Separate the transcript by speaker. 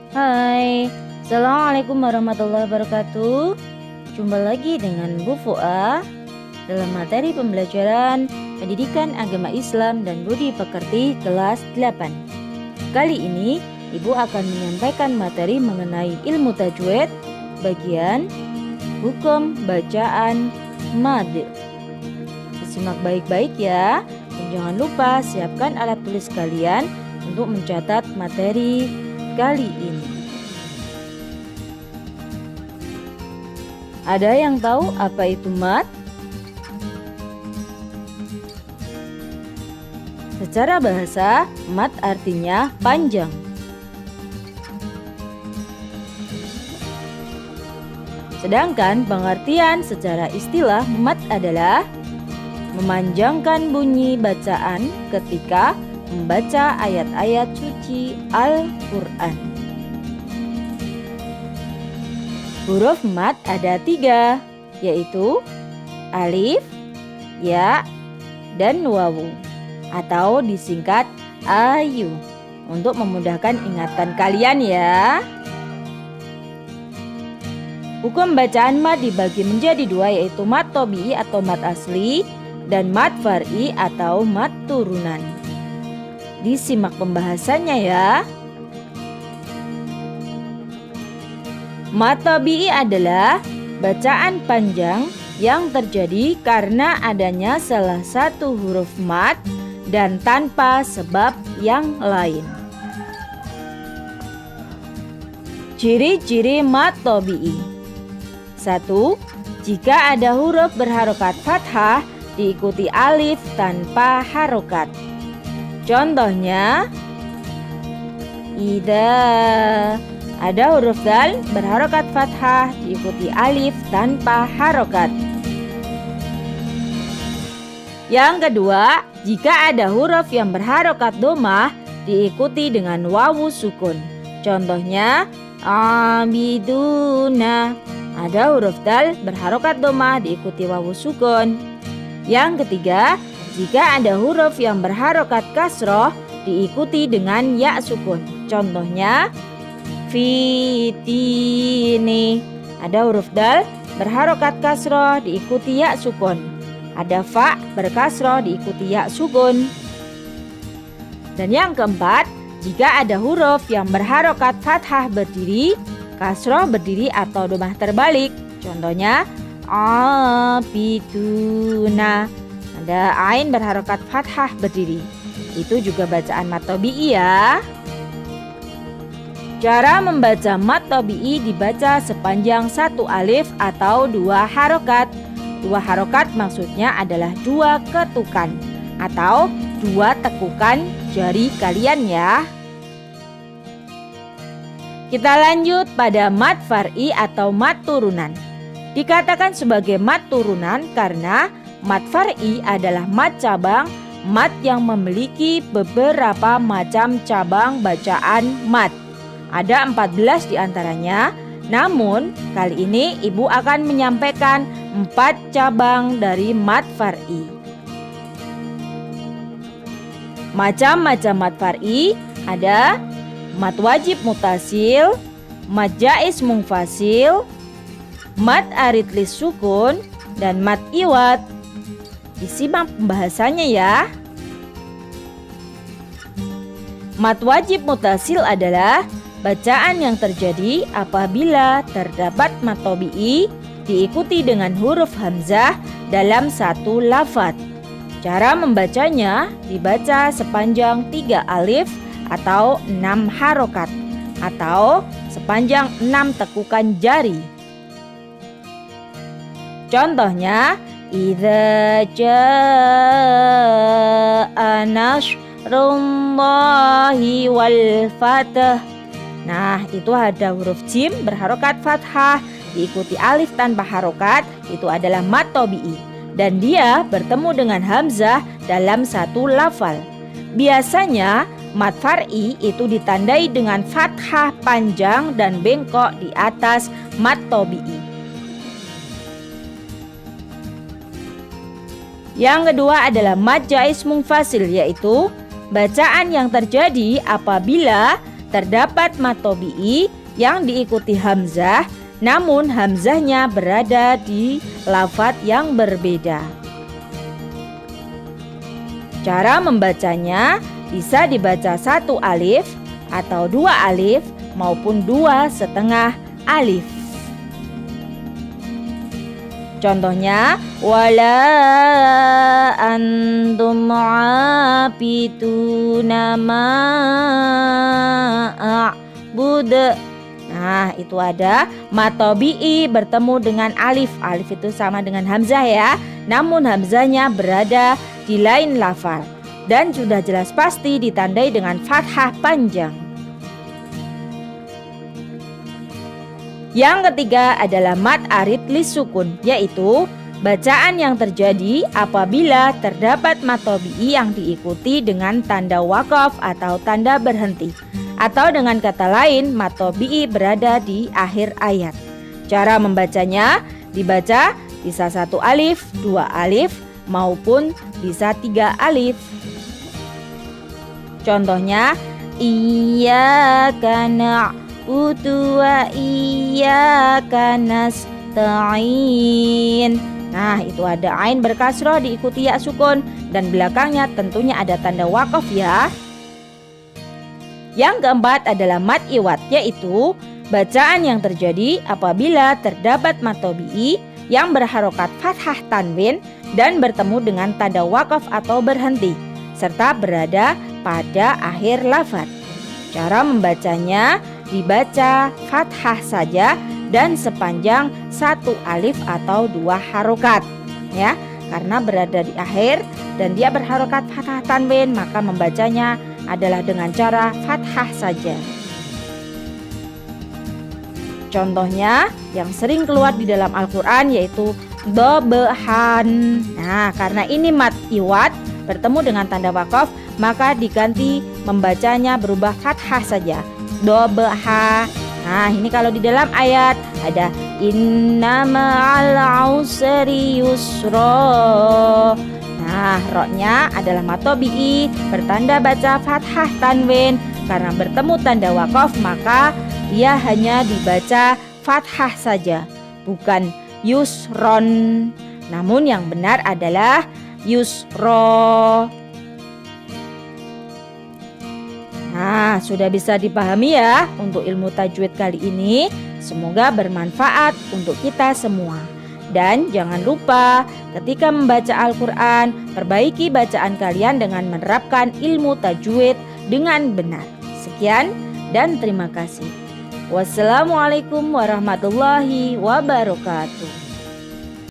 Speaker 1: Hai, Assalamualaikum warahmatullahi wabarakatuh. Jumpa lagi dengan Bu Fuah dalam materi pembelajaran Pendidikan Agama Islam dan Budi Pekerti kelas 8. Kali ini Ibu akan menyampaikan materi mengenai ilmu tajwid bagian hukum bacaan mad. Simak baik-baik ya, dan jangan lupa siapkan alat tulis kalian untuk mencatat materi kali ini. Ada yang tahu apa itu mad? Secara bahasa, mad artinya panjang. Sedangkan pengertian secara istilah mad adalah memanjangkan bunyi bacaan ketika membaca ayat-ayat suci Al-Quran. Huruf mad ada 3, yaitu alif, ya, dan wawu, atau disingkat ayu, untuk memudahkan ingatan kalian ya. Hukum bacaan mad dibagi menjadi 2, yaitu mad tobi'i atau mad asli dan mad far'i atau mad turunan. Disimak pembahasannya ya. Mad tobi'i adalah bacaan panjang yang terjadi karena adanya salah satu huruf mad dan tanpa sebab yang lain. Ciri-ciri mad tobi'i: 1. Jika ada huruf berharokat fathah diikuti alif tanpa harokat. Contohnya, idza, ada huruf dal berharokat fathah diikuti alif tanpa harokat. Yang kedua, jika ada huruf yang berharokat dhammah diikuti dengan wawu sukun. Contohnya, abiduna, ada huruf dal berharokat dhammah diikuti wawu sukun. Yang ketiga, jika ada huruf yang berharokat kasroh diikuti dengan ya sukun. Contohnya, fitini, ada huruf dal berharokat kasroh diikuti ya sukun. Ada fa berkasroh diikuti ya sukun. Dan yang keempat, jika ada huruf yang berharokat fathah berdiri, kasroh berdiri atau dhammah terbalik. Contohnya, abiduna, ada ain berharokat fathah berdiri. Itu juga bacaan mad tobi'i ya. Cara membaca mad tobi'i dibaca sepanjang 1 alif atau 2 harokat. 2 harokat maksudnya adalah 2 ketukan atau 2 tekukan jari kalian ya. Kita lanjut pada mad far'i atau mad turunan. Dikatakan sebagai mad turunan karena mad far'i adalah mad cabang, mad yang memiliki beberapa macam cabang bacaan mad. Ada 14 diantaranya, namun kali ini Ibu akan menyampaikan 4 cabang dari mad far'i. Macam-macam mad far'i ada mad wajib mutasil, mad jaiz mungfasil, mad arid lis sukun, dan mad iwad. Disimak pembahasannya ya. Mad wajib mutasil adalah bacaan yang terjadi apabila terdapat mad tobi'i diikuti dengan huruf hamzah dalam satu lafadz. Cara membacanya dibaca sepanjang 3 alif atau 6 harokat atau sepanjang 6 tekukan jari. Contohnya, idza jaa nasrullahi wal fath. Nah, itu ada huruf jim berharokat fathah diikuti alif tanpa harokat, itu adalah mad tobi'i, dan dia bertemu dengan hamzah dalam satu lafal. Biasanya mad far'i itu ditandai dengan fathah panjang dan bengkok di atas mad tobi'i. Yang kedua adalah mad jaiz mungfasil, yaitu bacaan yang terjadi apabila terdapat mat tabi'i yang diikuti hamzah, namun hamzahnya berada di lafadz yang berbeda. Cara membacanya bisa dibaca 1 alif atau 2 alif maupun 2,5 alif. Contohnya, wala antum aabiduna ma a'bud. Nah, itu ada mat tabi'i bertemu dengan alif. Alif itu sama dengan hamzah ya. Namun hamzahnya berada di lain lafal dan sudah jelas pasti ditandai dengan fathah panjang. Yang ketiga adalah mat arid lisukun, yaitu bacaan yang terjadi apabila terdapat mat tabi'i yang diikuti dengan tanda wakaf atau tanda berhenti. Atau dengan kata lain, mat tabi'i berada di akhir ayat. Cara membacanya dibaca bisa 1 alif, 2 alif, maupun bisa 3 alif. Contohnya, iyyaka na'budu wa iyyaka nasta'in. Nah, itu ada ain berkasroh diikuti ya sukun dan belakangnya tentunya ada tanda wakaf ya. Yang keempat adalah mat iwad, yaitu bacaan yang terjadi apabila terdapat mat tabi'i yang berharokat fathah tanwin dan bertemu dengan tanda wakaf atau berhenti, serta berada pada akhir lafadz. Cara membacanya dibaca fathah saja dan sepanjang 1 alif atau 2 harokat ya, karena berada di akhir dan dia berharokat fathah tanwin, maka membacanya adalah dengan cara fathah saja. Contohnya yang sering keluar di dalam Al-Quran yaitu dobehan. Nah, karena ini mat iwad bertemu dengan tanda wakaf, maka diganti membacanya berubah fathah saja, dobeha. Nah, ini kalau di dalam ayat ada inna ma'al usri yusra. Nah, roknya adalah mat tabi'i bertanda baca fathah tanwin. Karena bertemu tanda wakaf, maka dia hanya dibaca fathah saja, bukan yusron. Namun yang benar adalah yusro. Nah, sudah bisa dipahami ya untuk ilmu tajwid kali ini. Semoga bermanfaat untuk kita semua. Dan jangan lupa ketika membaca Al-Quran, perbaiki bacaan kalian dengan menerapkan ilmu tajwid dengan benar. Sekian dan terima kasih. Wassalamualaikum warahmatullahi wabarakatuh.